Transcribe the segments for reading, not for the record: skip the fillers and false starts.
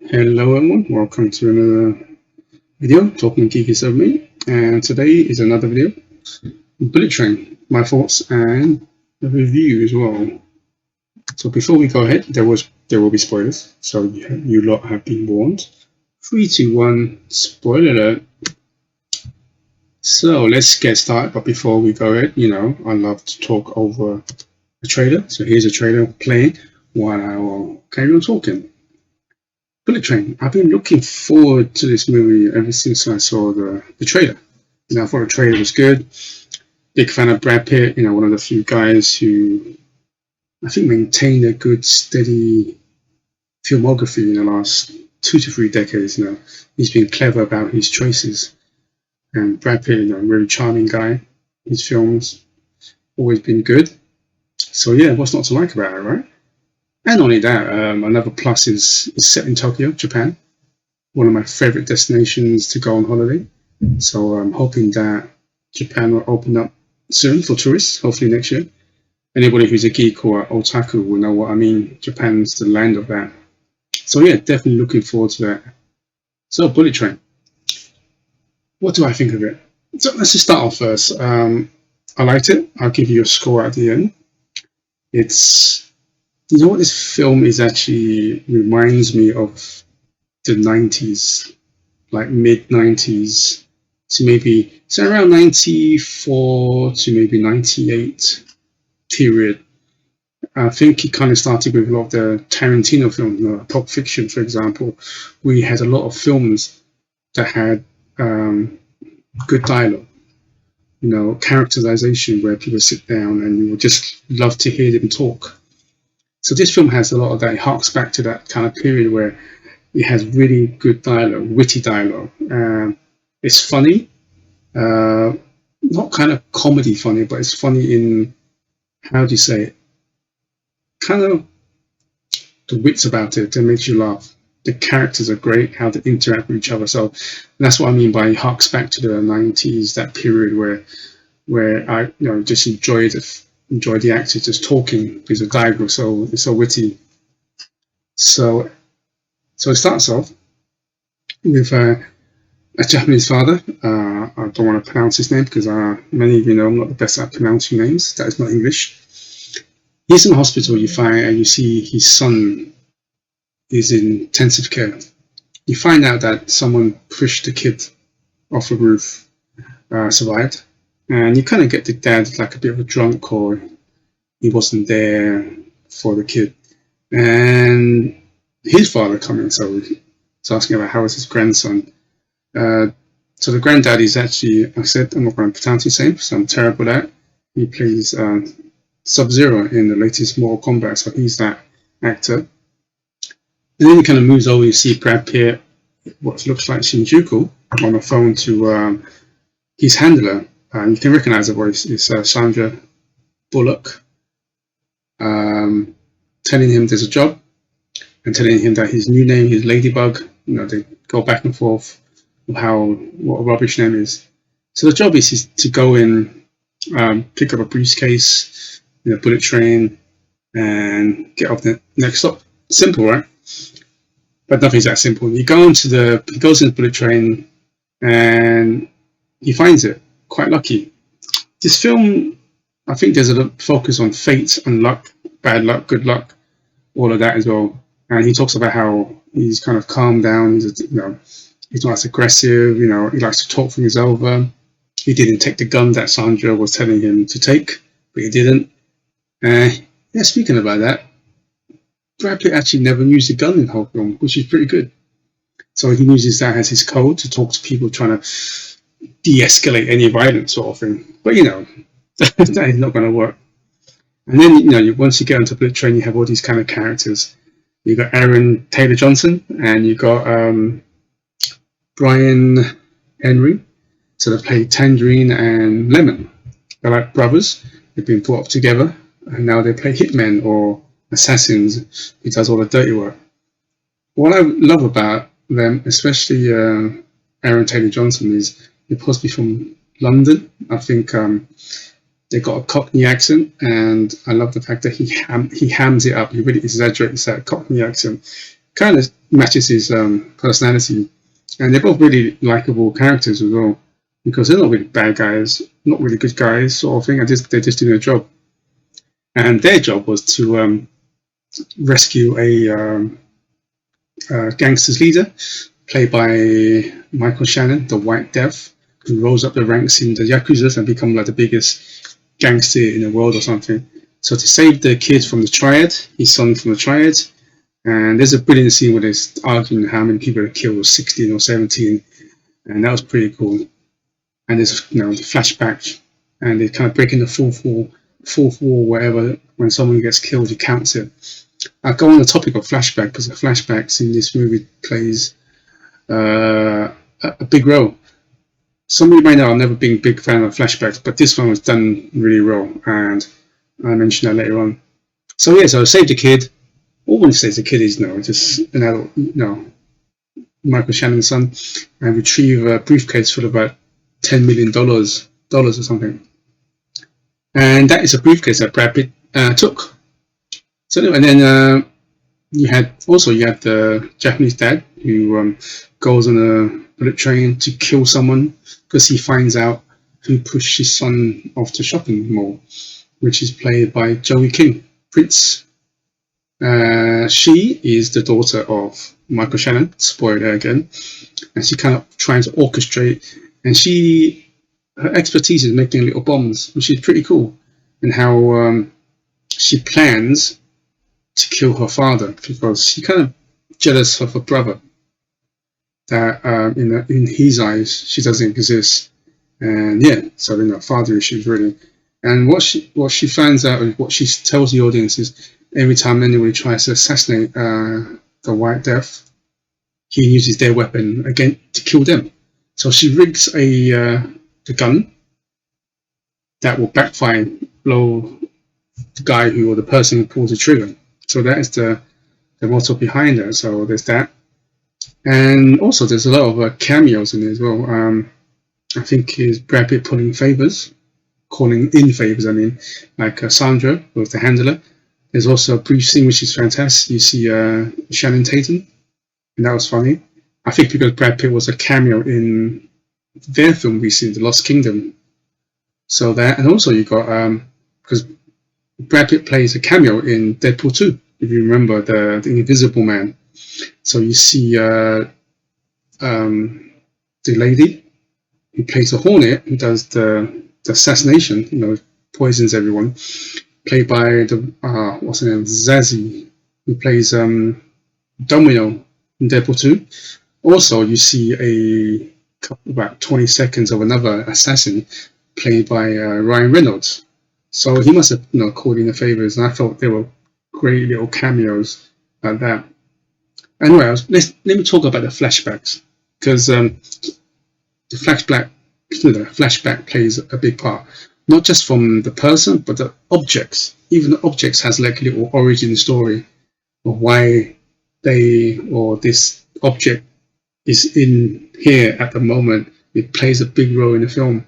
Hello everyone, welcome to another video talking Geek is of me, and today is another video, Bullet Train, my thoughts and a review as well. So before we go ahead, there will be spoilers, so you lot have been warned. 3, 2, 1, spoiler alert. So let's get started, but before we go ahead, I love to talk over a trailer, so here's a trailer playing while I will carry on talking. Bullet Train. I've been looking forward to this movie ever since I saw the trailer. I thought the trailer was good. Big fan of Brad Pitt. One of the few guys who I think maintained a good, steady filmography in the last 2 to 3 decades. He's been clever about his choices. And Brad Pitt, a really charming guy. His films always been good. So yeah, what's not to like about it, right? And not only that, another plus is set in Tokyo, Japan, one of my favorite destinations to go on holiday. So I'm hoping that Japan will open up soon for tourists, hopefully next year. Anybody who's a geek or otaku will know what I mean. Japan's the land of that. So yeah, definitely looking forward to that. So Bullet Train. What do I think of it? So let's just start off first. I liked it. I'll give you a score at the end. What this film is actually reminds me of the 90s, like mid 90s to maybe, so around 94 to maybe 98 period. I think it kind of started with a lot of the Tarantino films, Pulp Fiction, for example. We had a lot of films that had good dialogue, characterization where people sit down and you would just love to hear them talk. So this film has a lot of that. It harks back to that kind of period where it has really good dialogue, witty dialogue. It's funny, not kind of comedy funny, but it's funny in, how do you say it? Kind of the wits about it that makes you laugh. The characters are great, how they interact with each other. So that's what I mean by it harks back to the 90s, that period where I just enjoy the actors just talking because the dialogue is so witty. So it starts off with a Japanese father. I don't want to pronounce his name because many of you know I'm not the best at pronouncing names. That is not English. He's in the hospital. You find and you see his son is in intensive care. You find out that someone pushed the kid off a roof, survived, and you kind of get the dad like a bit of a drunk or he wasn't there for the kid, and his father coming, so he's asking about how is his grandson. So the granddad is actually, I said I'm not going to pronounce his name, so I'm terrible at it. He plays Sub-Zero in the latest Mortal Kombat, so he's that actor. And then he kind of moves over, you see Brad Pitt, what looks like Shinjuku, on the phone to his handler. You can recognize the voice, it's Sandra Bullock, telling him there's a job and telling him that his new name is Ladybug. They go back and forth of what a rubbish name is. So the job is to go in, pick up a briefcase, bullet train, and get off the next stop. Simple, right? But nothing's that simple. He goes in the bullet train, and he finds it. Quite lucky. This film, I think there's a focus on fate and luck, bad luck, good luck, all of that as well. And he talks about how he's kind of calmed down. He's not as aggressive. He likes to talk things over. He didn't take the gun that Sandra was telling him to take, but he didn't. Speaking about that, Brad Pitt actually never used a gun in the whole film, which is pretty good. So he uses that as his code to talk to people trying to de-escalate any violence sort of thing. But that is not going to work. And then once you get onto Bullet Train, you have all these kind of characters. You got Aaron Taylor Johnson, and you got Brian Henry. So they play Tangerine and Lemon. They're like brothers. They've been brought up together, and now they play hitmen or assassins who does all the dirty work. What I love about them, especially Aaron Taylor Johnson, is they're possibly from London. I think they got a Cockney accent, and I love the fact that he hams it up. He really exaggerates that Cockney accent. kind of matches his personality, and they're both really likable characters as well, because they're not really bad guys, not really good guys, sort of thing. They're just doing their job, and their job was to rescue a gangster's leader, played by Michael Shannon, the White Death, who rose up the ranks in the Yakuza and become like the biggest gangster in the world or something. So to save the kid from the Triad, his son from the Triad, and there's a brilliant scene where they're arguing how many people are killed, 16 or 17, and that was pretty cool. And there's the flashback, and they're kind of breaking the fourth wall, whatever. When someone gets killed, he counts it. I'll go on the topic of flashback because the flashbacks in this movie plays a big role. Some of you may know I've never been a big fan of flashbacks, but this one was done really well, and I'll mention that later on. So yeah, so save the kid. All one says the kid is just an adult, Michael Shannon's son, and retrieve a briefcase full of about $10 million or something. And that is a briefcase that Brad Pitt took. So anyway, and then you had the Japanese dad who goes on a bullet train to kill someone because he finds out who pushed his son off the shopping mall, which is played by Joey King, Prince. She is the daughter of Michael Shannon, spoiler again, and she kind of trying to orchestrate, and her expertise is making little bombs, which is pretty cool, and how she plans to kill her father because she's kind of jealous of her brother, that in his eyes she doesn't exist, and so father issues really. And what she finds out, and what she tells the audience is, every time anybody tries to assassinate the White Death, he uses their weapon again to kill them. So she rigs the gun that will backfire, blow the guy or the person who pulls the trigger. So that is the motto behind it. So there's that, and also there's a lot of cameos in it as well. I think is Brad Pitt calling in favors. I mean, like Sandra was the handler. There's also a brief scene which is fantastic. You see Shannon Tatum, and that was funny. I think because Brad Pitt was a cameo in their film recently, The Lost Kingdom. So that, and also you got because Brad Pitt plays a cameo in Deadpool 2, if you remember the Invisible Man. So you see the lady who plays the Hornet, who does the assassination, poisons everyone, played by the what's her name, Zazie, who plays Domino in Deadpool 2. Also, you see about 20 seconds of another assassin played by Ryan Reynolds. So he must have called in the favors, and I thought they were great little cameos like that. Anyway, let me talk about the flashbacks, because the flashback plays a big part, not just from the person, but the objects. Even the objects has like a little origin story of why this object is in here at the moment. It plays a big role in the film.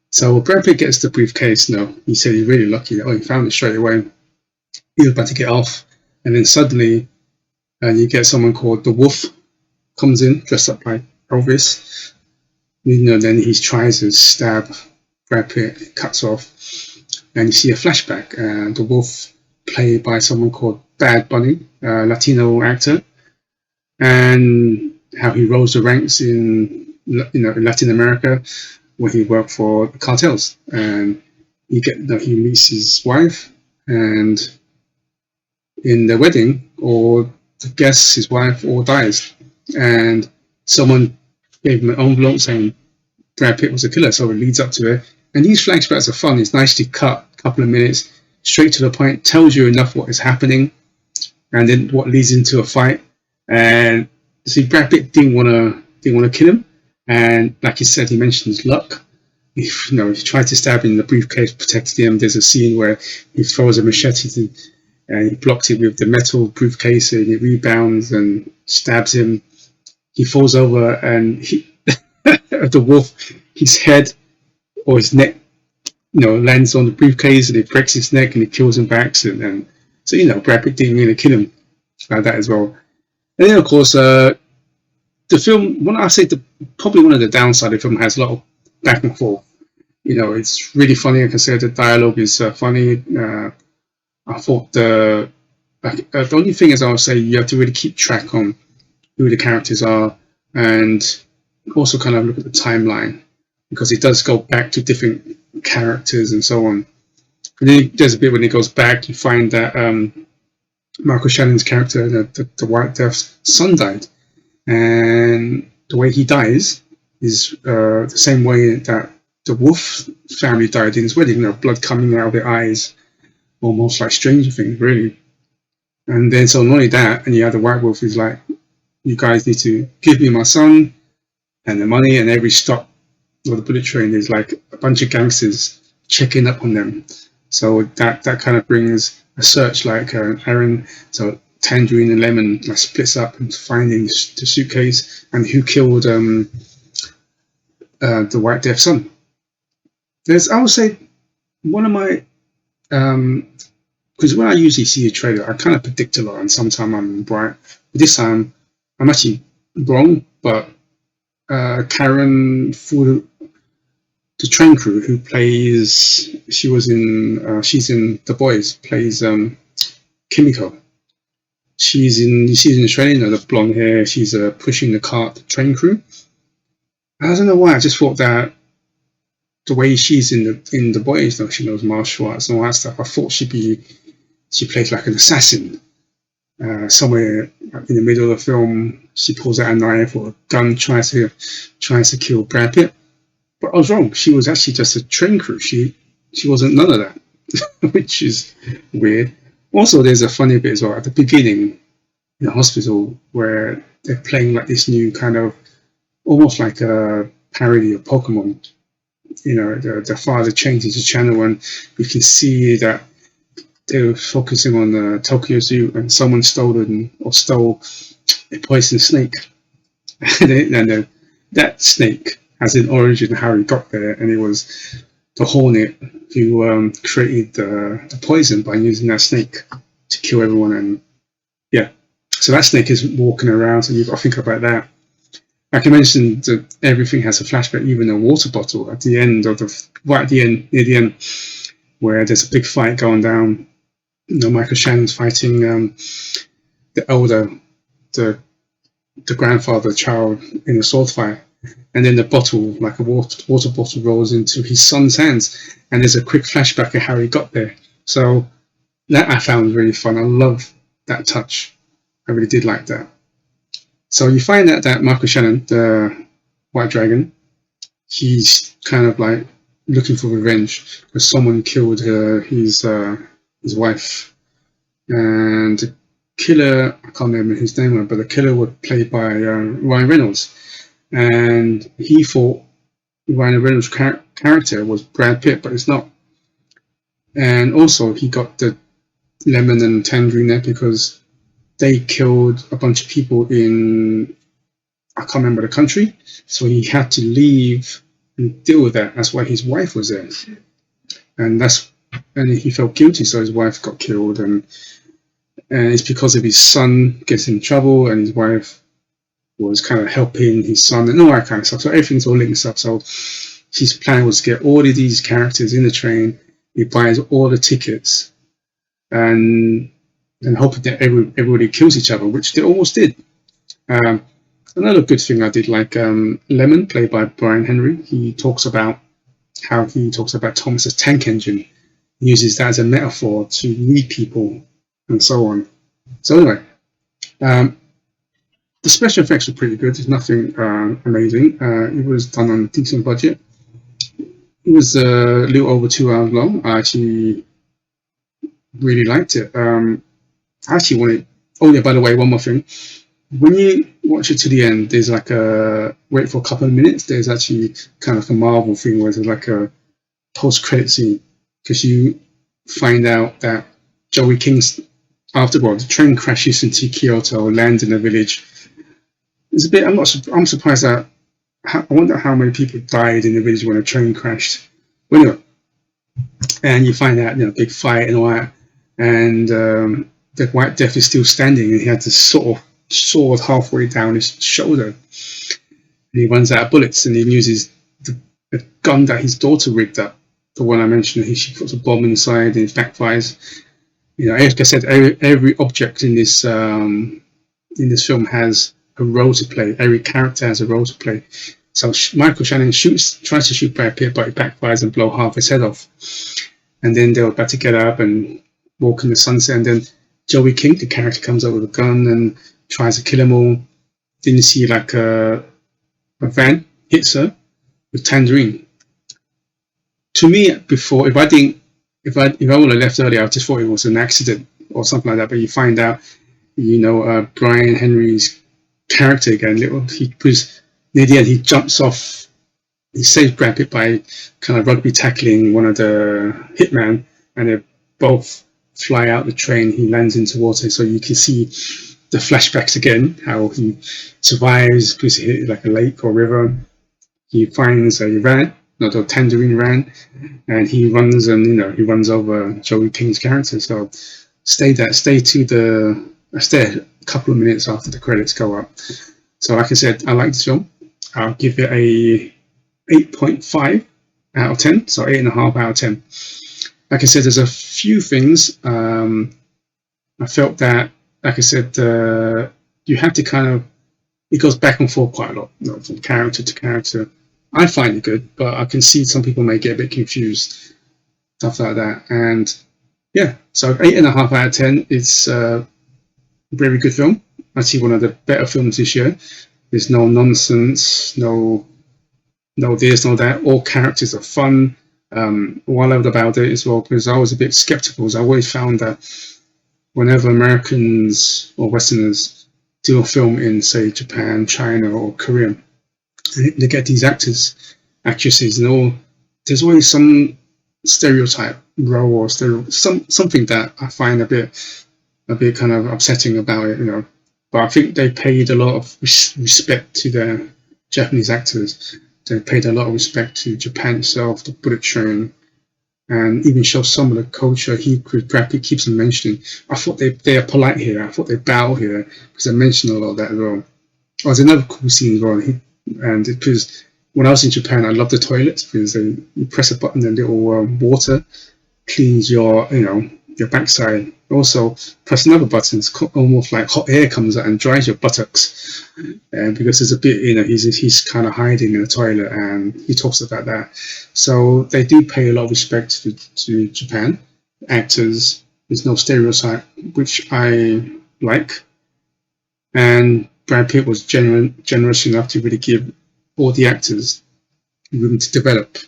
So Brad Pitt gets the briefcase. He said he's really lucky. He found it straight away. He was about to get off, and then suddenly, you get someone called the Wolf comes in, dressed up like Elvis. Then he tries to stab Brad Pitt, cuts off, and you see a flashback. The Wolf, played by someone called Bad Bunny, a Latino actor, and how he rose the ranks in Latin America, where he worked for the cartels, and he meets his wife, and in the wedding, or the guest, his wife, all dies, and someone gave him an envelope saying Brad Pitt was a killer, so it leads up to it. And these flashbacks are fun. It's nicely cut, a couple of minutes, straight to the point, tells you enough what is happening, and then what leads into a fight. And see, Brad Pitt didn't want to kill him, and like he said, he mentioned his luck. He tried to stab him in the briefcase, protected him. There's a scene where he throws a machete and he blocks it with the metal briefcase, and it rebounds and stabs him. He falls over, and the wolf, his head or his neck, lands on the briefcase, and it breaks his neck, and it kills him back. And so Brad Pitt didn't really kill him like that as well. And then, of course, the film, when I say probably one of the downside of the film has a lot of back and forth. It's really funny. Like I said, the dialogue is funny. I thought the only thing is, I would say you have to really keep track on who the characters are, and also kind of look at the timeline, because it does go back to different characters and so on. And then there's a bit when it goes back, you find that Michael Shannon's character, the White Death's son, died, and the way he dies is the same way that the Wolf family died in his wedding. Blood coming out of their eyes, almost like Stranger Things, really. And then, so not only that, and you have the White Wolf who's like, you guys need to give me my son and the money. And every stop of the bullet train is like a bunch of gangsters checking up on them. So that kind of brings a search, like Aaron, so Tangerine and Lemon like splits up and finding the suitcase and who killed the White Death's son. I would say, one of my because when I usually see a trailer, I kind of predict a lot, and sometimes I'm right. But this time, I'm actually wrong. But Karen, for the train crew, who plays, she's in The Boys, plays Kimiko. She's in the trailer, the blonde hair. She's pushing the cart, the train crew. I don't know why. I just thought that the way she's in the Boys, though, she knows martial arts and all that stuff. I thought she plays like an assassin. Somewhere in the middle of the film, she pulls out a knife or a gun, tries to kill Brad Pitt. But I was wrong. She was actually just a train crew. She wasn't none of that, which is weird. Also, there's a funny bit as well at the beginning in the hospital where they're playing like this new kind of, almost like a parody of Pokemon. The father changes the channel, and you can see that they were focusing on the Tokyo Zoo, and someone stole a poison snake. And that snake has an origin how he got there, and it was the Hornet who created the poison by using that snake to kill everyone. And yeah, so that snake is walking around, so you've got to think about that. Like I mentioned, that everything has a flashback, even a water bottle at the end of near the end, where there's a big fight going down. Michael Shannon's fighting the elder, the grandfather child in a sword fight, and then the bottle, like a water bottle, rolls into his son's hands, and there's a quick flashback of how he got there. So that I found really fun. I love that touch. I really did like that. So you find out that Michael Shannon, the White Dragon, he's kind of like looking for revenge because someone killed his wife, and the killer, I can't remember his name, but the killer was played by Ryan Reynolds, and he thought Ryan Reynolds' character was Brad Pitt, but it's not. And also he got the Lemon and Tangerine there because they killed a bunch of people in, I can't remember the country, so he had to leave and deal with that. That's why his wife was there, and he felt guilty, so his wife got killed, and it's because of his son gets in trouble, and his wife was kind of helping his son and all that kind of stuff. So everything's all linked up. So his plan was to get all of these characters in the train. He buys all the tickets, and hoping that everybody kills each other, which they almost did. Another good thing I did like, Lemon, played by Brian Henry, he talks about Thomas's tank engine. He uses that as a metaphor to lead people and so on. So anyway, the special effects were pretty good. There's nothing amazing. It was done on a decent budget. It was a little over 2 hours long. I actually really liked it. I actually wanted. Oh yeah, by the way, one more thing. When you watch it to the end, there's like wait for a couple of minutes. There's actually kind of a Marvel thing where there's like a post-credit scene, because you find out that Joey King's afterward, the train crashes into Kyoto, lands in a village. It's a bit. I'm surprised that. I wonder how many people died in the village when a train crashed. Well, anyway, and you find out, big fight and all that, and the White Death is still standing, and he had to sort of sword halfway down his shoulder. And he runs out of bullets, and he uses the gun that his daughter rigged up. The one I mentioned, she puts a bomb inside and it backfires. Like I said, every object in this film has a role to play. Every character has a role to play. So Michael Shannon tries to shoot Brad Pitt, but it backfires and blows half his head off. And then they're about to get up and walk in the sunset, and then Joey King, the character, comes up with a gun and tries to kill them all. Then you see like a van hits her with Tangerine. To me, before, if I would have left earlier, I just thought it was an accident or something like that. But you find out, Brian Henry's character again. Near the end, he jumps off. He saves Brad Pitt by kind of rugby tackling one of the hitmen, and they both fly out the train. He lands into water, so you can see the flashbacks again. How he survives because he hit like a lake or river. He finds a van, not a Tangerine van, and he runs he runs over Joey King's character. So stay a couple of minutes after the credits go up. So like I said, I like this film. I'll give it a 8.5 out of 10, so 8.5 out of 10. Like I said, there's a few things I felt that, like I said, you have to kind of, it goes back and forth quite a lot, from character to character. I find it good, but I can see some people may get a bit confused, stuff like that. And yeah, so 8.5 out of 10. It's a very good film. Actually, one of the better films this year. There's no nonsense, no this, no that. All characters are fun. What I loved about it as well, because I was a bit skeptical, I always found that whenever Americans or Westerners do a film in, say, Japan, China, or Korea, they get these actresses, and all. There's always some stereotype role or something that I find a bit kind of upsetting about it, But I think they paid a lot of respect to their Japanese actors. They paid a lot of respect to Japan itself, the bullet train, and even show some of the culture. Brad Pitt keeps on mentioning. I thought they are polite here. I thought they bow here, because they mention a lot of that as well. Oh, there's another cool scene as well. And because when I was in Japan, I loved the toilets, because you press a button and little water cleans your backside. Also, press another button, it's almost like hot air comes out and dries your buttocks. Because there's a bit, he's kind of hiding in the toilet, and he talks about that. So they do pay a lot of respect to Japan actors. There's no stereotype, which I like. And Brad Pitt was generous enough to really give all the actors room to develop.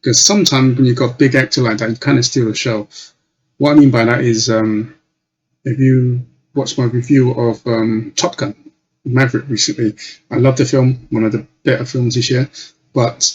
Because sometimes when you've got a big actor like that, you kind of steal the show. What I mean by that is, if you watch my review of Top Gun Maverick recently, I love the film, one of the better films this year. But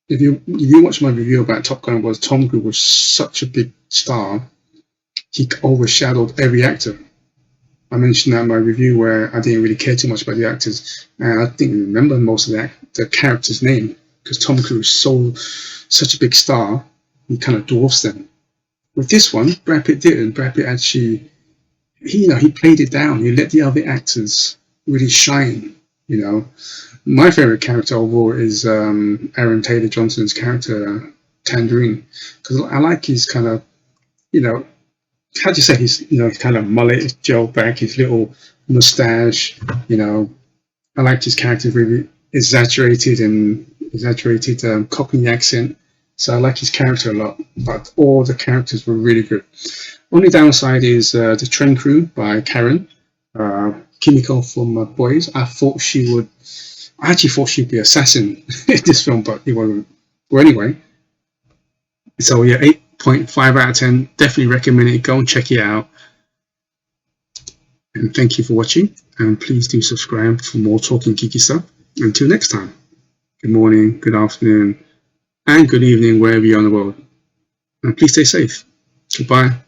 if you watch my review about Top Gun, was Tom Cruise was such a big star, he overshadowed every actor. I mentioned that in my review where I didn't really care too much about the actors, and I didn't remember most of the character's name, because Tom Cruise is such a big star, he kind of dwarfs them. With this one, Brad Pitt didn't. Brad Pitt actually, he played it down. He let the other actors really shine. My favorite character overall is Aaron Taylor Johnson's character, Tangerine, because I like his kind of, how do you say, his kind of mullet, gel back, his little mustache. I liked his character, really exaggerated Cockney accent. So I like his character a lot, but all the characters were really good. Only downside is the Train Crew by Karen, Kimiko from Boys. I actually thought she'd be assassin in this film, but it wasn't. Well, anyway, so yeah, 8.5 out of 10. Definitely recommend it. Go and check it out. And thank you for watching. And please do subscribe for more talking geeky stuff. Until next time. Good morning, good afternoon, and good evening wherever you are in the world. And please stay safe. Goodbye.